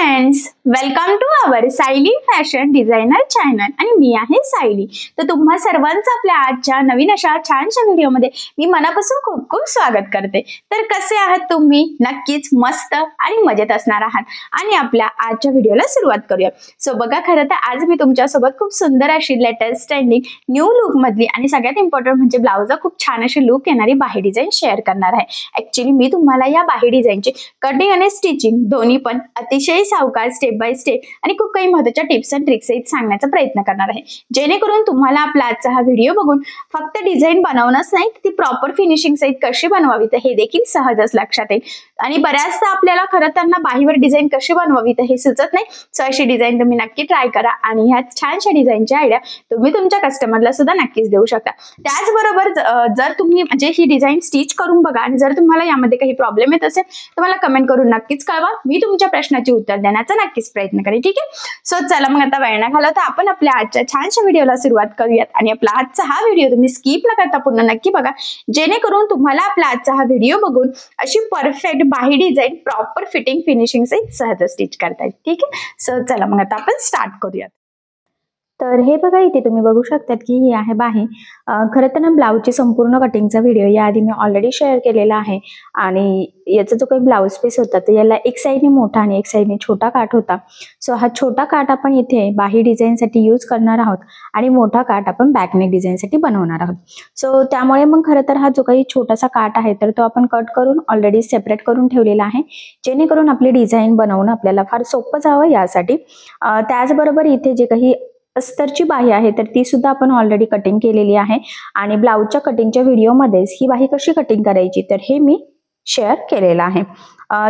Friends, welcome to our Sayali fashion designer channel आणि मी आहे सायली। तर तुम्हा सर्वांचं आपल्या आजच्या नवीन अशा छानशा व्हिडिओमध्ये मी मनापासून खूप खूप स्वागत करते। तर कसे आहात तुम्ही? नक्कीच मस्त आणि मजेत असणार आहात आणि आपल्या आजच्या व्हिडिओला सुरुवात करूया। सो बघा, खरं तर आज मी तुमच्यासोबत खूप सुंदर अशी लेटेस्ट ट्रेंडिंग न्यू लुक मधली आणि सगळ्यात इम्पॉर्टंट म्हणजे ब्लाउजला खूप छान अशी लुक येणारी बाही डिझाइन शेअर करणार आहे। ऍक्च्युअली मी तुम्हाला या बाही डिझाइनची कटिंग आणि स्टिचिंग दोन्ही पण अतिशय सावकाश स्टेप बाय स्टेप आणि खूप काही महत्त्वाच्या टिप्स अँड ट्रिक्स सहित सांगण्याचा प्रयत्न करणार आहे, जेणेकरून तुम्हाला आपला आजचा हा व्हिडिओ बघून फक्त डिझाइन बनवणंच नाही, ती प्रॉपर फिनिशिंग सहित कशी बनवावी तर हे देखील सहजच लक्षात येईल। आणि बऱ्याचदा आपल्याला खरं तर ना बाहीवर डिझाइन कशी बनवावी तर हे सुचत नाही। सो अशी डिझाइन तुम्ही नक्की ट्राय करा आणि ह्या छानशा डिझाइनची आयडिया तुम्ही तुमच्या कस्टमरला सुद्धा नक्कीच देऊ शकता। त्याचबरोबर जर तुम्ही म्हणजे ही डिझाइन स्टिच करून बघा आणि जर तुम्हाला यामध्ये काही प्रॉब्लेम येत असेल तर मला कमेंट करून नक्कीच कळवा, मी तुमच्या प्रश्नाचे उत्तर देण्याचा नक्कीच प्रयत्न करेन, ठीक आहे। सो चला मग आता वेळ न घालवता आपण आपल्या आजच्या छानशा व्हिडिओला सुरुवात करूयात आणि आपला आजचा हा व्हिडिओ तुम्ही स्किप न करता पूर्ण नक्की बघा, जेणेकरून तुम्हाला आपला आजचा हा व्हिडिओ बघून अशी परफेक्ट बाही डिझाइन प्रॉपर फिटिंग फिनिशिंग सहित सहज स्टिच करता येईल, ठीक आहे। सो चला मग आता आपण स्टार्ट करूयात। तर हे बघा, इथे तुम्ही बघू शकतात की ही आहे बाही। खरं तर ना ब्लाऊजची संपूर्ण कटिंगचा व्हिडिओ याआधी मी ऑलरेडी शेअर केलेला आहे आणि याचा जो काही ब्लाऊज पीस होता तर याला एक साईडने मोठा आणि एक साईडने छोटा काठ होता। सो हा छोटा काठ आपण इथे बाही डिझाईनसाठी यूज करणार आहोत आणि मोठा काठ आपण बॅकनेक डिझाईनसाठी बनवणार आहोत। सो त्यामुळे मग खरं तर हा जो काही छोटासा काठ आहे तर तो आपण कट करून ऑलरेडी सेपरेट करून ठेवलेला आहे, जेणेकरून आपली डिझाईन बनवणं आपल्याला फार सोपं जावं यासाठी। त्याचबरोबर इथे जे काही अस्तरची बाही आहे तर ती सुद्धा आपण ऑलरेडी कटिंग केलेली आहे आणि ब्लाऊजच्या कटिंगच्या व्हिडिओमध्येच ही बाही कशी कटिंग करायची तर हे मी शेअर केलेलं आहे।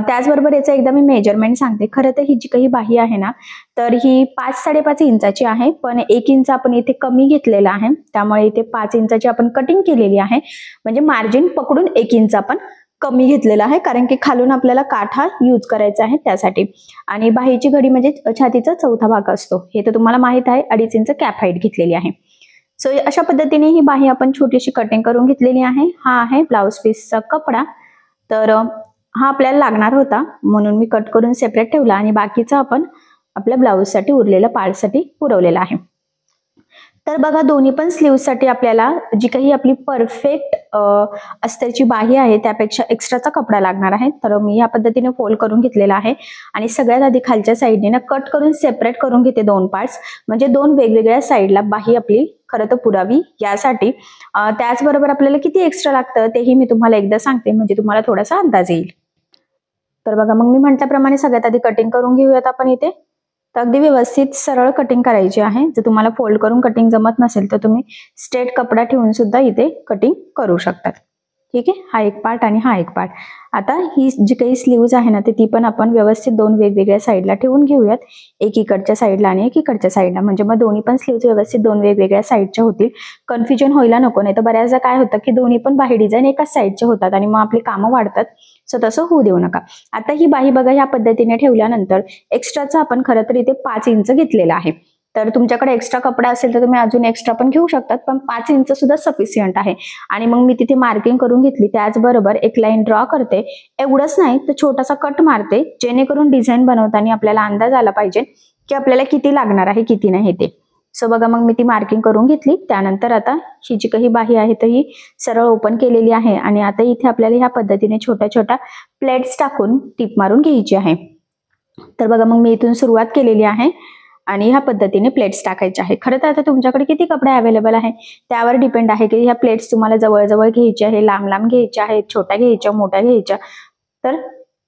त्याचबरोबर याचं एकदा मी मेजरमेंट सांगते। खरं तर ही जी काही बाही आहे ना तर ही 5-5.5 इंचाची आहे, पण 1 इंच आपण इथे कमी घेतलेला आहे, त्यामुळे इथे 5 इंचाची आपण कटिंग केलेली आहे, म्हणजे मार्जिन पकडून 1 इंच आपण कमी घेतलेला आहे, कारण की खालून आपल्याला काठ हा यूज करायचा आहे त्यासाठी। आणि बाहीची घडी म्हणजे छातीचा चौथा भाग असतो, हे तर तुम्हाला माहित आहे। 2.5 इंच कॅप हाईट घेतलेली आहे। सो अशा पद्धतीने ही बाही आपण छोटीशी कटिंग करून घेतलेली आहे। हा आहे ब्लाऊज पीसचा कपडा, तर हा आपल्याला लागणार होता म्हणून मी कट करून सेपरेट ठेवला आणि बाकीचा आपण आपल्या ब्लाऊजसाठी उरलेल्या पार्टसाठी पुरवलेला आहे। तर बघा, दोन्ही पण स्लीव्हसाठी आपल्याला जी काही आपली परफेक्ट अस्तरची बाही आहे त्यापेक्षा एक्स्ट्राचा कपडा लागणार आहे, तर मी या पद्धतीने फोल्ड करून घेतलेला आहे आणि सगळ्यात आधी खालच्या साईडने ना कट करून सेपरेट करून घेते 2 पार्ट्स, म्हणजे 2 वेगवेगळ्या साईडला बाही आपली खरं तर पुरावी यासाठी। त्याचबरोबर आपल्याला किती एक्स्ट्रा लागतं तेही मी तुम्हाला एकदा सांगते, म्हणजे तुम्हाला थोडासा अंदाज येईल। तर बघा, मग मी म्हटल्याप्रमाणे सगळ्यात आधी कटिंग करून घेऊयात आपण इथे। तर अगदी व्यवस्थित सरळ कटिंग करायची आहे। जर तुम्हाला फोल्ड करून कटिंग जमत नसेल तर तुम्ही स्ट्रेट कपडा ठेवून सुद्धा इथे कटिंग करू शकतात, ठीक आहे। हा एक पार्ट आणि हा एक पार्ट। आता ही जी काही स्लीव्ज आहे ना ती पण आपण व्यवस्थित 2 वेगवेगळ्या साईडला ठेवून घेऊयात, एक इकडच्या साईडला आणि एक इकडच्या साईडला, म्हणजे मग दोन्ही पण स्लीव्ज व्यवस्थित 2 वेगवेगळ्या साईडच्या होतील। कन्फ्युजन व्हायला नको, नाही तर बऱ्याचदा काय होतं की दोन्ही पण बाही डिझाईन एकाच साईडच्या होतात आणि मग आपली कामं वाढतात। सो तसं होऊ देऊ नका। आता ही बाही बघा ह्या पद्धतीने ठेवल्यानंतर एक्स्ट्राचा आपण खरं तर इथे 5 इंच घेतलेला आहे, तर तुमच्याकडे एक्स्ट्रा कपडा असेल तर तुम्ही अजून एक्स्ट्रा पण घेऊ शकतात, पण 5 इंच सुद्धा सफिशियंट आहे। आणि मग मी तिथे मार्किंग करून घेतली, त्याचबरोबर एक लाईन ड्रॉ करते। एवढंच नाही तर छोटासा कट मारते, जेणेकरून डिझाईन बनवताना आपल्याला अंदाज आला पाहिजे की आपल्याला किती लागणार आहे किती नाही ते। सो बघा, मग मी ती मार्किंग करून घेतली। त्यानंतर आता ही जी काही बाही आहे तर ही सरळ ओपन केलेली आहे आणि आता इथे आपल्याला ह्या पद्धतीने छोट्या छोट्या प्लेट्स टाकून टिप मारून घ्यायची आहे। तर बघा, मग मी इथून सुरुवात केलेली आहे आणि ह्या पद्धतीने प्लेट्स टाकायचे आहे। खरं तर आता तुमच्याकडे किती कपडे अवेलेबल आहे त्यावर डिपेंड आहे की ह्या प्लेट्स तुम्हाला जवळ घ्यायच्या आहे, लांब लांब घ्यायच्या आहेत, छोट्या घ्यायच्या, मोठ्या घ्यायच्या, तर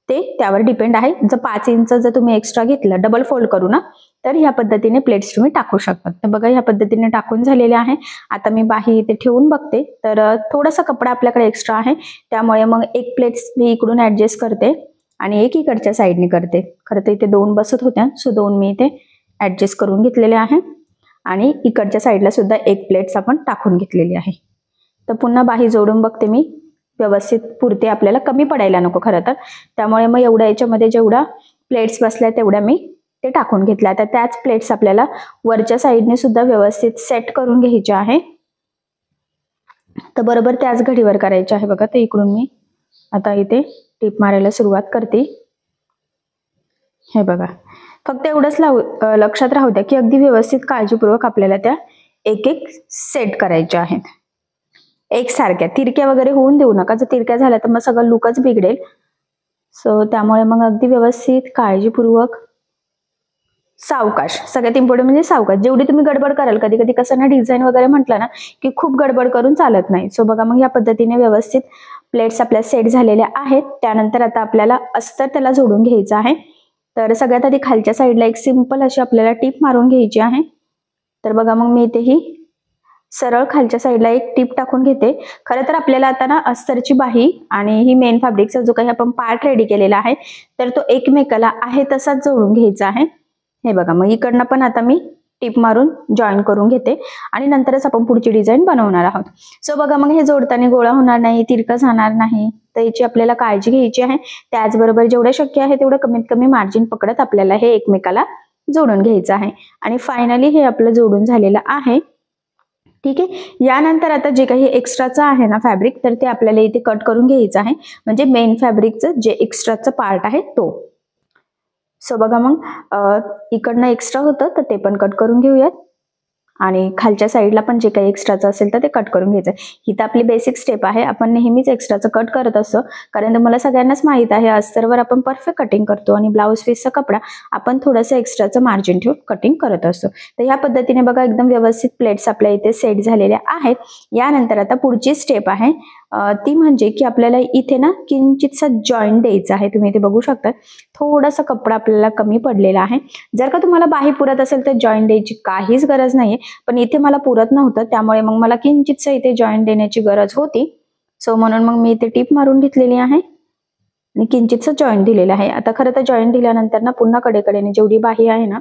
ते त्यावर डिपेंड आहे। जर 5 इंच जर तुम्ही एक्स्ट्रा घेतलं डबल फोल्ड करू ना तर ह्या पद्धतीने प्लेट्स तुम्ही टाकू शकता। तर बघा, ह्या पद्धतीने टाकून झालेले आहे। आता मी बाही इथे ठेवून बघते, तर थोडासा कपडा आपल्याकडे एक्स्ट्रा आहे, त्यामुळे मग एक प्लेट्स मी इकडून ऍडजस्ट करते आणि एक इकडच्या साईडने करते। खरं तर इथे 2 बसत होत्या, सो 2 मी इथे ऍडजस्ट करून घेतलेले आहे आणि इकडच्या साईडला सुद्धा एक प्लेट्स आपण टाकून घेतलेली आहे। तर पुन्हा बाही जोडून बघते मी, व्यवस्थित पुरते, आपल्याला कमी पडायला नको खरं तर, त्यामुळे मग एवढ्या याच्यामध्ये जेवढा प्लेट्स बसल्या तेवढ्या मी ते टाकून घेतल्या। तर त्याच प्लेट्स आपल्याला वरच्या साईडने सुद्धा व्यवस्थित सेट करून घ्यायच्या आहे, तर बरोबर त्याच घडीवर करायचे आहे। बघा, तर इकडून मी आता इथे टिप मारायला सुरुवात करते हे बघा, फक्त एवढंच लक्षात राहू द्या की अगदी व्यवस्थित काळजीपूर्वक आपल्याला त्या एक एक सेट करायच्या आहेत. एकसारख्या तिरक्या वगैरे होऊन देऊ नका. जर तिरक्या झाल्या तर मग सगळं लुकच बिघडेल. सो त्यामुळे मग अगदी व्यवस्थित काळजीपूर्वक सावकाश, सगळ्यात इम्पॉर्टंट म्हणजे सावकाश. जेवढी तुम्ही गडबड कराल, कधी कधी कसं ना डिझाईन वगैरे म्हटलं ना की खूप गडबड करून चालत नाही. सो बघा, मग या पद्धतीने व्यवस्थित प्लेट्स आपल्या सेट झालेल्या आहेत. त्यानंतर आता आपल्याला अस्तर त्याला जोडून घ्यायचं आहे. तर सगळ्यात आधी खालच्या साईडला एक सिंपल अशी आपल्याला टीप मारून घ्यायची आहे. तर बघा, मग मी इथे ही सरळ खालच्या साईडला एक टीप टाकून घेते. खरं तर आपल्याला आता ना अस्तरची बाही आणि ही मेन फॅब्रिकचा जो काही आपण पार्ट रेडी केलेला आहे तर तो एकमेकाला आहे तसाच जोडून घ्यायचा आहे. हे बघा, मग इकडनं पण आता मी टीप मारून जॉईन करून घेते आणि नंतरच आपण पुढची डिझाईन बनवणार आहोत. सो बघा, मग हे जोडताना गोळा होणार नाही, तिरकं जाणार नाही, तर याची आपल्याला काळजी घ्यायची आहे. त्याचबरोबर जेवढं शक्य आहे तेवढं कमीत कमी मार्जिन पकडत आपल्याला हे एकमेकाला जोडून घ्यायचं आहे. आणि फायनली हे आपलं जोडून झालेलं आहे. ठीक आहे. यानंतर आता जे काही एक्स्ट्राचं आहे ना फॅब्रिक, तर ते आपल्याला इथे कट करून घ्यायचं आहे. म्हणजे मेन फॅब्रिकचं जे एक्स्ट्राचं पार्ट आहे तो. सो बघा, मग इकडनं एक्स्ट्रा होतं तर ते पण कट करून घेऊयात आणि खालच्या साईडला पण जे काही एक्स्ट्राचं असेल तर ते कट करून घ्यायचं. ही तर आपली बेसिक स्टेप आहे. आपण नेहमीच एक्स्ट्राचं कट करत असतो, कारण तुम्हाला सगळ्यांनाच माहित आहे अस्तरवर आपण परफेक्ट कटिंग करतो आणि ब्लाऊज पीसचा कपडा आपण थोडंसं एक्स्ट्राचं मार्जिन ठेवून कटिंग करत असतो. तर ह्या पद्धतीने बघा, एकदम व्यवस्थित प्लेट्स आपल्या इथे सेट झालेल्या आहेत. यानंतर आता पुढची स्टेप आहे ती म्हणजे की आपल्याला इथे ना किंचितसा जॉईंट द्यायचा आहे. तुम्ही इथे बघू शकता थोडासा कपडा आपल्याला कमी पडलेला आहे. जर का तुम्हाला बाही पुरत असेल तर जॉईंट द्यायची काहीच गरज नाहीये, पण इथे मला पुरत नव्हतं त्यामुळे मग मला किंचितसा इथे जॉईंट देण्याची गरज होती. सो म्हणून मग मी इथे टीप मारून घेतलेली आहे आणि किंचितसा जॉईंट दिलेला आहे. आता खरं तर जॉईंट दिल्यानंतर ना पुन्हा कडेकडेने जेवढी बाही आहे ना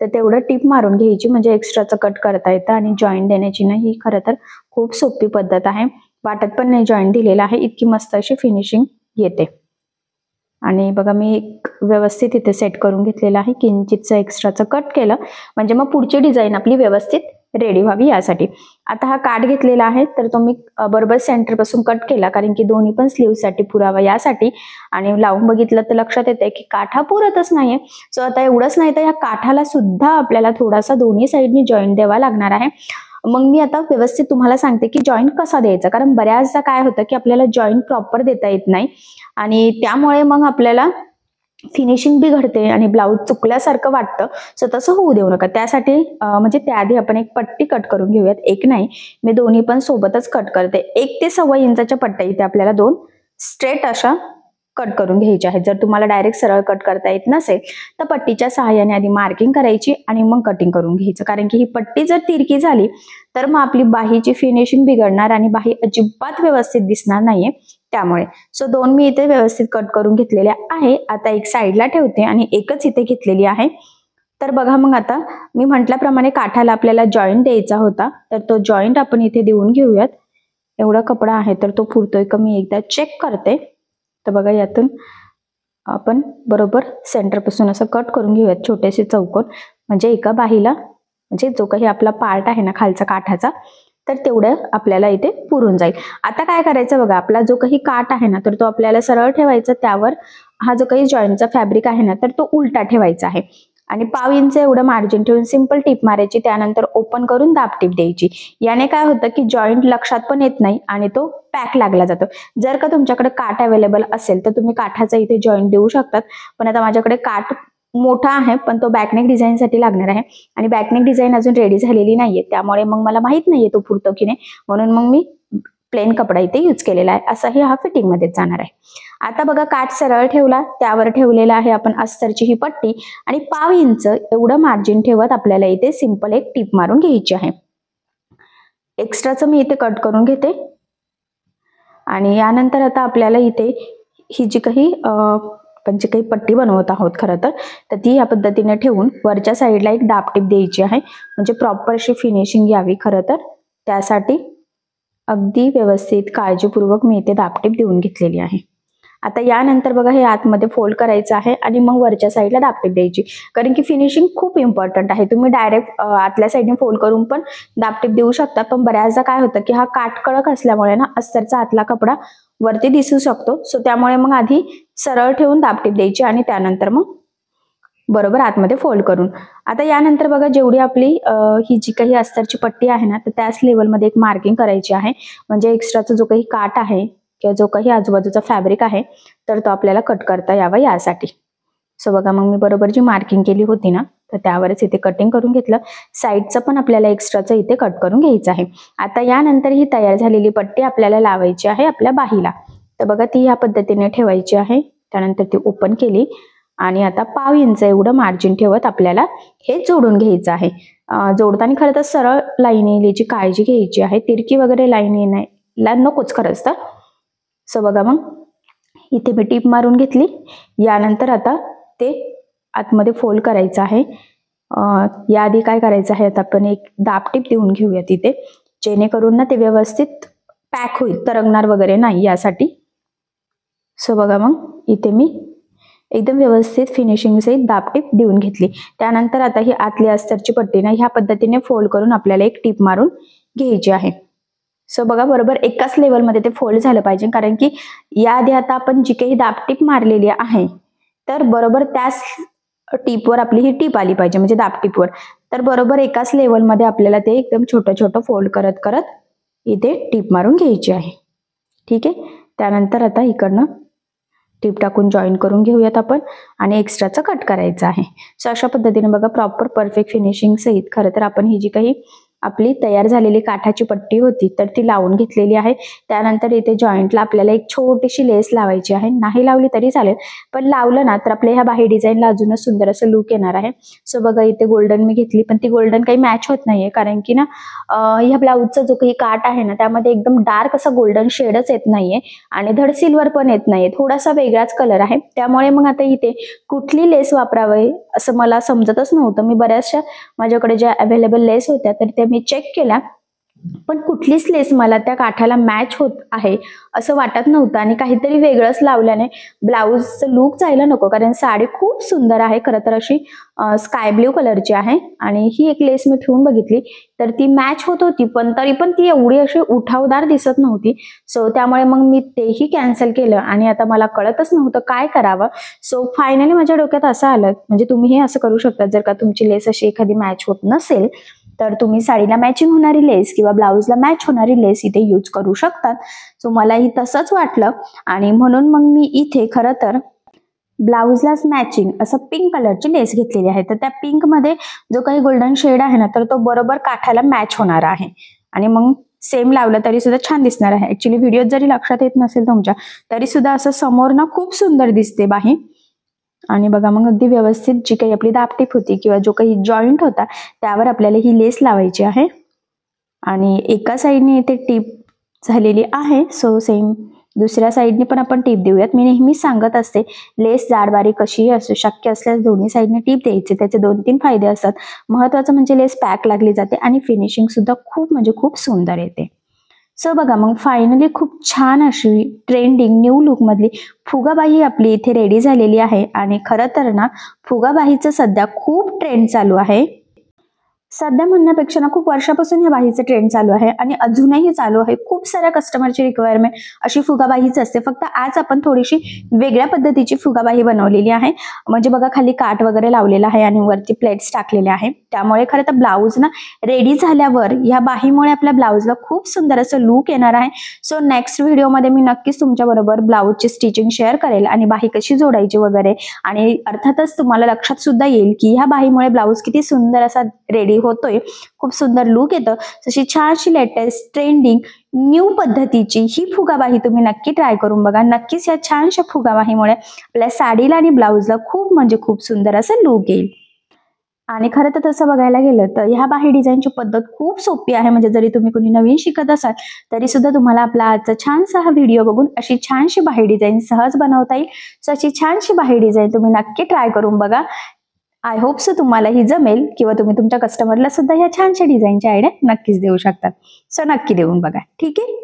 तर तेवढं टीप मारून घ्यायची, म्हणजे एक्स्ट्राचं कट करता येतं. आणि जॉईंट देण्याची ना ही खरं तर खूप सोपी पद्धत आहे. वाटत पण नाही जॉईंट दिलेला आहे, इतकी मस्त अशी फिनिशिंग येते. आणि बघा, मी एक व्यवस्थित इथे सेट करून घेतलेलं आहे. किंचितचं एक्स्ट्राचं कट केलं म्हणजे मग पुढची डिझाईन आपली व्यवस्थित रेडी व्हावी यासाठी. आता हा काठ घेतलेला आहे तर तो मी बरोबर सेंटर पासून कट केला, कारण की दोन्ही पण स्लीव्हसाठी पुरावा यासाठी. आणि लावून बघितलं तर लक्षात येते की काठ हा पुरतच नाहीये. सो आता एवढंच नाही तर या काठाला सुद्धा आपल्याला थोडासा दोन्ही साईडनी जॉईंट द्यावा लागणार आहे. मग मी आता व्यवस्थित तुम्हाला सांगते की जॉईंट कसा द्यायचा, कारण बऱ्याचदा काय होतं की आपल्याला जॉईंट प्रॉपर देता येत नाही आणि त्यामुळे मग आपल्याला फिनिशिंग बिघडते आणि ब्लाऊज चुकल्यासारखं वाटतं. सो तसं होऊ देऊ नका. त्यासाठी म्हणजे त्याआधी आपण एक पट्टी कट करून घेऊयात. एक नाही, मी दोन्ही पण सोबतच कट करते. 1 ते 1.25 इंचाच्या पट्ट्या इथे आपल्याला 2 स्ट्रेट अशा कट करून घ्यायची आहे. जर तुम्हाला डायरेक्ट सरळ कट करता येत नसेल तर पट्टीच्या सहाय्याने आधी मार्किंग करायची आणि मग कटिंग करून घ्यायचं, कारण की ही पट्टी जर तिरकी झाली तर मग आपली बाहीची फिनिशिंग बिघडणार आणि बाही अजिबात व्यवस्थित दिसणार नाहीये त्यामुळे. सो 2 मी इथे व्यवस्थित कट करून घेतलेल्या आहे. आता एक साईडला ठेवते आणि एकच इथे घेतलेली आहे. तर बघा, मग आता मी म्हटल्याप्रमाणे काठाला आपल्याला जॉईंट द्यायचा होता, तर तो जॉईंट आपण इथे देऊन घेऊयात. एवढा कपडा आहे तर तो पुरतोय का मी एकदा चेक करते. तर बघा, यातून आपण बरोबर सेंटर पासून असं कट करून घेऊयात छोटेसे चौकोन, म्हणजे एका बाहीला म्हणजे जो काही आपला पार्ट आहे ना खालचा काठाचा तर तेवढं आपल्याला इथे पुरून जाईल. आता काय करायचं बघा, आपला जो काही काठ आहे ना तर तो आपल्याला सरळ ठेवायचा, त्यावर हा जो काही जॉईंटचा फॅब्रिक आहे ना तर तो उलटा ठेवायचा आहे आणि 1/2 इंच एवढं मार्जिन ठेवून सिंपल टीप मारायची. त्यानंतर ओपन करून दाब टीप द्यायची. याने काय होतं की जॉईंट लक्षात पण येत नाही आणि तो पॅक लागला जातो. जर का तुमच्याकडे काठ अवेलेबल असेल तर तुम्ही काठाचा इथे जॉईंट देऊ शकतात, पण आता माझ्याकडे काठ मोठा आहे पण तो बॅकनेक डिझाईन साठी लागणार आहे आणि बॅकनेक डिझाईन अजून रेडी झालेली नाहीये, त्यामुळे मग मला माहित नाहीये तो पुरतो की नाही, म्हणून मग मी प्लेन कपडा इथे यूज केलेला आहे. असाही हा फिटिंग मध्ये जाणार आहे. आता बघा, काठ सरळ ठेवला, त्यावर ठेवलेला आहे आपण अस्तरची ही पट्टी आणि 1/2 इंच एवढं मार्जिन ठेवत आपल्याला इथे सिंपल एक टीप मारून घ्यायची आहे. एक्स्ट्राचं मी इथे कट करून घेते आणि यानंतर आता आपल्याला इथे ही जी काही आपण जी काही पट्टी बनवत आहोत खरं तर ती या पद्धतीने ठेवून वरच्या साईडला एक दाब टीप द्यायची आहे, म्हणजे प्रॉपर अशी फिनिशिंग यावी. खरं तर त्यासाठी अगदी व्यवस्थित काळजीपूर्वक मी इथे दाबटीप देऊन घेतलेली आहे. आता यानंतर बघा, हे आतमध्ये फोल्ड करायचं आहे आणि मग वरच्या साईडला दाबटीप द्यायची, कारण की फिनिशिंग खूप इम्पॉर्टंट आहे. तुम्ही डायरेक्ट आतल्या साईडने फोल्ड करून पण दाबटीप देऊ शकता, पण बऱ्याचदा काय होतं की हा काठ कडक असल्यामुळे ना अस्तरचा आतला कपडा वरती दिसू शकतो. सो त्यामुळे मग आधी सरळ ठेवून दाबटीप द्यायची आणि त्यानंतर मग बरोबर आतमध्ये फोल्ड करून. आता यानंतर बघा जेवढी आपली ही जी काही अस्तरची पट्टी आहे ना, तर त्याच लेवलमध्ये एक मार्किंग करायची आहे. म्हणजे एक्स्ट्राचा जो काही काठ आहे किंवा जो काही आजूबाजूचा फॅब्रिक आहे तर तो आपल्याला कट करता यावा यासाठी. सो बघा मग मी बरोबर जी मार्किंग केली होती ना, तर त्यावरच इथे कटिंग करून घेतलं. साईडचं पण आपल्याला एक्स्ट्राचं इथे कट करून घ्यायचं आहे. आता यानंतर ही तयार झालेली पट्टी आपल्याला लावायची आहे आपल्या बाहीला. तर बघा ती या पद्धतीने ठेवायची आहे. त्यानंतर ती ओपन केली आणि आता 1/2 इंच एवढं मार्जिन ठेवत आपल्याला हे जोडून घ्यायचं आहे. जोडताना खरं तर सरळ लाईन येईल याची काळजी घ्यायची आहे. तिरकी वगैरे लाईन येण्याला नकोच खरंच तर. सो बघा मग इथे मी टीप मारून घेतली. यानंतर आता ते आतमध्ये फोल्ड करायचं आहे. याआधी काय करायचं आहे, आता आपण एक दाबटीप देऊन घेऊया तिथे, जेणेकरून ना ते व्यवस्थित पॅक होईल, तरंगणार वगैरे नाही यासाठी. सो बघा मग इथे मी एकदम व्यवस्थित फिनिशिंग सहित दाबटीप देऊन घेतली. त्यानंतर आता ही आतली अस्तरची पट्टी ना ह्या पद्धतीने फोल्ड करून आपल्याला एक टीप मारून घ्यायची आहे. सो बघा बरोबर एकाच लेवलमध्ये ते फोल्ड झालं पाहिजे, कारण की याआधी आता आपण जी काही दाबटीप मारलेली आहे तर बरोबर त्याच टीपवर आपली ही टीप आली पाहिजे, म्हणजे दाबटीपवर. तर बरोबर एकाच लेवलमध्ये आपल्याला ते एकदम छोटं छोटं फोल्ड करत करत इथे टीप मारून घ्यायची आहे. ठीक आहे. त्यानंतर आता इकडनं टीप टाकून जॉईन करून घेऊयात आपण आणि एक्स्ट्राचं कट करायचं आहे. सो अशा पद्धतीने बघा प्रॉपर परफेक्ट फिनिशिंग सहित खरं तर आपण ही जी काही आपली तयार झालेली काठाची पट्टी होती तर ती लावून घेतलेली आहे. त्यानंतर इथे जॉईंटला आपल्याला एक छोटीशी लेस लावायची आहे. नाही लावली तरी चालेल, पण लावलं ना तर आपल्या ह्या बाही डिझाईनला अजूनच सुंदर असं लुक येणार आहे. सो बघा इथे गोल्डन मी घेतली, पण ती गोल्डन काही मॅच होत नाहीये, कारण की ना ह्या ब्लाऊजचा जो काही काठ आहे ना त्यामध्ये एकदम डार्क असा गोल्डन शेडच येत नाहीये आणि धड सिल्वर पण येत नाहीये, थोडासा वेगळाच कलर आहे. त्यामुळे मग आता इथे कुठली लेस वापरावी असं मला समजतच नव्हतं. मी बऱ्याचशा माझ्याकडे ज्या अवेलेबल लेस होत्या तर त्या मी चेक केल्या, पण कुठलीच लेस मला त्या काठाला मॅच होत आहे असं वाटत नव्हतं आणि काहीतरी वेगळंच लावल्याने ब्लाऊजचं लुक जायला नको, कारण साडी खूप सुंदर आहे. खरं तर अशी स्काय ब्ल्यू कलरची आहे आणि ही एक लेस मी ठेवून बघितली तर ती मॅच होत होती, पण तरी पण ती एवढी अशी उठावदार दिसत नव्हती. सो त्यामुळे मग मी तेही कॅन्सल केलं आणि आता मला कळतच नव्हतं काय करावं. सो फायनली माझ्या डोक्यात असं आलं, म्हणजे तुम्ही हे असं करू शकता, जर का तुमची लेस अशी एखादी मॅच होत नसेल तर तुम्ही साडीला मॅचिंग होणारी लेस किंवा ब्लाऊजला मॅच होणारी लेस इथे यूज करू शकतात. सो मलाही तसंच वाटलं आणि म्हणून मग मी इथे खरं तर ब्लाऊजलाच मॅचिंग असं पिंक कलरची लेस घेतलेली आहे. तर त्या पिंक मध्ये जो काही गोल्डन शेड आहे ना तर तो बरोबर काठाला मॅच होणार आहे आणि मग सेम लावलं तरी सुद्धा छान दिसणार आहे. ऍक्च्युली व्हिडिओत जरी लक्षात येत नसेल तुमच्या तरी सुद्धा असं समोर ना खूप सुंदर दिसते बाही. आणि बघा मग अगदी व्यवस्थित जी काही आपली दाबटीप होती किंवा जो काही जॉईंट होता त्यावर आपल्याला ही लेस लावायची आहे आणि एका साईडने इथे टीप झालेली आहे. सो सेम दुसऱ्या साईडने पण आपण टीप देऊयात. मी नेहमी सांगत असते लेस जाड बारीक कशीही असू, शक्य असल्यास दोन्ही साईडने टीप द्यायची. त्याचे 2-3 फायदे असतात. महत्वाचं म्हणजे लेस पॅक लागली जाते आणि फिनिशिंग सुद्धा खूप म्हणजे खूप सुंदर येते. सो बघा मग फायनली खूप छान अशी ट्रेंडिंग न्यू लुक मधली फुगाबाही आपली इथे रेडी झालेली आहे. आणि खरं तर ना फुगाबाहीचं सध्या खूप ट्रेंड चालू आहे. सध्या म्हणण्यापेक्षा ना खूप वर्षापासून या बाहीचं ट्रेंड चालू आहे आणि अजूनही चालू आहे. खूप साऱ्या कस्टमरची रिक्वायरमेंट अशी फुगाबाहीच असते, फक्त आज आपण थोडीशी वेगळ्या पद्धतीची फुगाबाही बनवलेली आहे. म्हणजे बघा खाली काठ वगैरे लावलेला आहे आणि वरती प्लेट्स टाकलेले आहे. त्यामुळे खरं तर ब्लाऊज ना रेडी झाल्यावर या बाहीमुळे आपल्या ब्लाऊजला खूप सुंदर असं लुक येणार आहे. सो नेक्स्ट व्हिडिओमध्ये मी नक्कीच तुमच्या बरोबर ब्लाऊजची स्टिचिंग शेअर करेल आणि बाही कशी जोडायची वगैरे, आणि अर्थातच तुम्हाला लक्षात सुद्धा येईल की ह्या बाहीमुळे ब्लाऊज किती सुंदर असा रेडी होतोय, खूप सुंदर लुक येतं. तशी छानशी लेटेस्ट ट्रेंडिंग न्यू पद्धतीची ही फुगाबाही तुम्ही नक्की ट्राय करून बघा. नक्कीच या छानशा फुगाबाहीमुळे आपल्या साडीला आणि ब्लाऊजला खूप म्हणजे खूप सुंदर असं लुक येईल. आणि खरं तर तसं बघायला गेलं तर ह्या बाही डिझाईनची पद्धत खूप सोपी आहे. म्हणजे जरी तुम्ही कोणी नवीन शिकत असाल तरी सुद्धा तुम्हाला आपला आजचा छानसा हा व्हिडिओ बघून अशी छानशी बाही डिझाईन सहज बनवता येईल. सो अशी छानशी बाही डिझाईन तुम्ही नक्की ट्राय करून बघा. आय होप सो तुम्हाला ही जमेल किंवा तुम्ही तुमच्या कस्टमरला सुद्धा ह्या छानशा डिझाईनची आयडिया नक्कीच देऊ शकतात. सो नक्की देऊन बघा. ठीक आहे.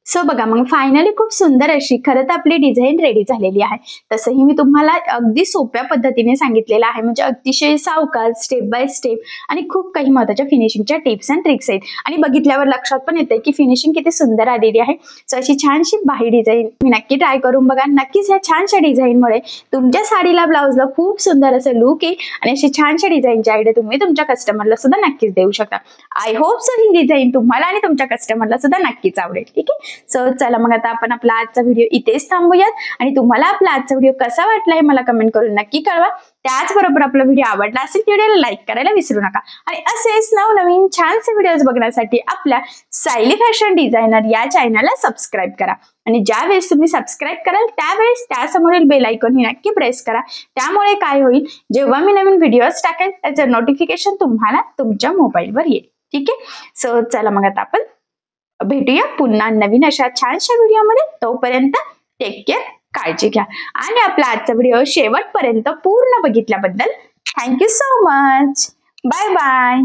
सो बघा मग फायनली खूप सुंदर अशी खरं तर आपली डिझाईन रेडी झालेली आहे. तसंही मी तुम्हाला अगदी सोप्या पद्धतीने सांगितलेलं आहे, म्हणजे अतिशय सावकाश स्टेप बाय स्टेप आणि खूप काही महत्त्वाच्या फिनिशिंगच्या टिप्स अँड ट्रिक्स आहेत आणि बघितल्यावर लक्षात पण येते की फिनिशिंग किती सुंदर आलेली आहे. सो अशी छानशी बाही डिझाईन मी नक्की ट्राय करून बघा. नक्कीच या छानशा डिझाईनमुळे तुमच्या साडीला ब्लाउजला खूप सुंदर असं लुक आहे आणि अशी छानशा डिझाईनची आयडिया तुम्ही तुमच्या कस्टमरला सुद्धा नक्कीच देऊ शकता. I hope so he design तुम्हाला आणि तुमच्या कस्टमरला सुद्धा नक्कीच आवडेल. ठीक आहे. सो चला मग आता आपण आपला आजचा व्हिडिओ इथेच थांबूयात आणि तुम्हाला आपला आजचा व्हिडिओ कसा वाटला हे मला कमेंट करून नक्की कळवा. त्याचबरोबर आपला व्हिडिओ आवडला असेल तर व्हिडिओला लाईक करायला विसरू नका आणि असेच नवनवीन छानसे व्हिडिओज बघण्यासाठी आपल्या सायली फॅशन डिझायनर या चॅनलला सबस्क्राईब करा आणि ज्या वेळेस तुम्ही सबस्क्राईब कराल त्यावेळेस त्यासमोरील बेल आयकॉन ही नक्की प्रेस करा. त्यामुळे काय होईल, जेव्हा मी नवीन व्हिडिओज टाकेल त्याचं नोटिफिकेशन तुम्हाला तुमच्या मोबाईलवर येईल. ठीक आहे. सो चला मग आता आपण भेटूया पुन्हा नवीन अशा छानशा व्हिडिओमध्ये. तोपर्यंत टेक केअर, काळजी घ्या आणि आपला आजचा व्हिडिओ शेवटपर्यंत पूर्ण बघितल्याबद्दल thank you so much. Bye bye.